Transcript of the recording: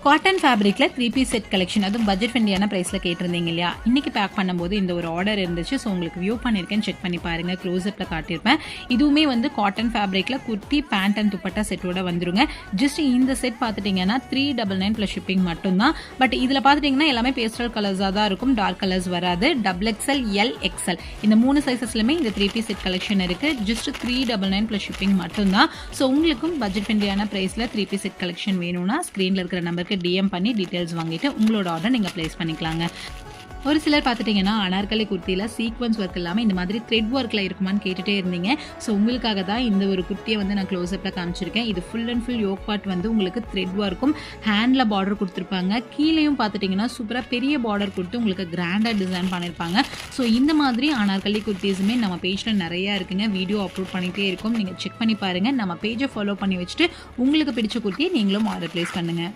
Cotton ஃபேப்ரிக்கில் 3 piece set collection, அதுவும் budget ஃப்ரெண்ட்லியான ப்ரைஸில் கேட்டிருந்தீங்க இல்லையா? இன்றைக்கி பேக் பண்ணும்போது இந்த ஒரு ஆர்டர் இருந்துச்சு. ஸோ உங்களுக்கு வியூ பண்ணியிருக்கேன், செக் பண்ணி பாருங்கள். க்ளோஸ்அப்பில் காட்டியிருப்பேன். இதுவுமே வந்து காட்டன் ஃபேப்ரிக்கில் குர்த்தி பேண்ட் அண்ட் துப்பட்டா செட்டோட வந்துருங்க. ஜஸ்ட் இந்த செட் பார்த்துட்டிங்கன்னா 399 + ஷிப்பிங் மட்டும்தான். பட் இதில் பார்த்துட்டிங்கன்னா எல்லாமே பேஸ்டல் கலர்ஸாக தான் இருக்கும், டார்க் கலர்ஸ் வராது. XXL, L, XL இந்த 3 சைஸஸ்லையுமே இந்த 3 பீஸ் செட் கலெக்ஷன் இருக்குது. ஜஸ்ட் 399 + ஷிப்பிங் மட்டும்தான். ஸோ உங்களுக்கும் பட்ஜெட் ஃப்ரெண்ட்லியான ப்ரைஸில் 3 பீஸ் செட் கலெக்ஷன் வேணும்னா ஸ்க்ரீனில் இருக்கிற நம்பருக்கு DM பண்ணி டீட்டெயில்ஸ் வாங்கிட்டு உங்களோட ஆர்டர் நீங்கள் ப்ளேஸ் பண்ணிக்கலாங்க. ஒரு சிலர் பார்த்துட்டிங்கன்னா அனார்கலி குர்த்தியில் சீக்வன்ஸ் ஒர்க் இல்லாமல் இந்த மாதிரி த்ரெட் ஒர்க்கில் இருக்குமான்னு கேட்டுகிட்டே இருந்தீங்க. ஸோ உங்களுக்காக தான் இந்த ஒரு குர்த்தியை வந்து நான் க்ளோஸ்அப்பில் காமிச்சிருக்கேன். இது full and full yoke part வந்து உங்களுக்கு த்ரெட் ஒர்க்கும் ஹேண்டில் பார்டர் கொடுத்துருப்பாங்க. கீழேயும் பார்த்துட்டிங்கன்னா சூப்பராக பெரிய பார்டர் கொடுத்து உங்களுக்கு கிராண்டாக டிசைன் பண்ணியிருப்பாங்க. ஸோ இந்த மாதிரி அனார்கலி குர்த்திஸுமே நம்ம பேஜில் நிறையா இருக்குங்க. வீடியோ அப்லோட் பண்ணிகிட்டே இருக்கும், நீங்கள் செக் பண்ணி பாருங்கள். நம்ம பேஜை ஃபாலோ பண்ணி வச்சுட்டு உங்களுக்கு பிடிச்ச குர்த்தியை நீங்களும் ஆர்டர் ப்ளேஸ் பண்ணுங்கள்.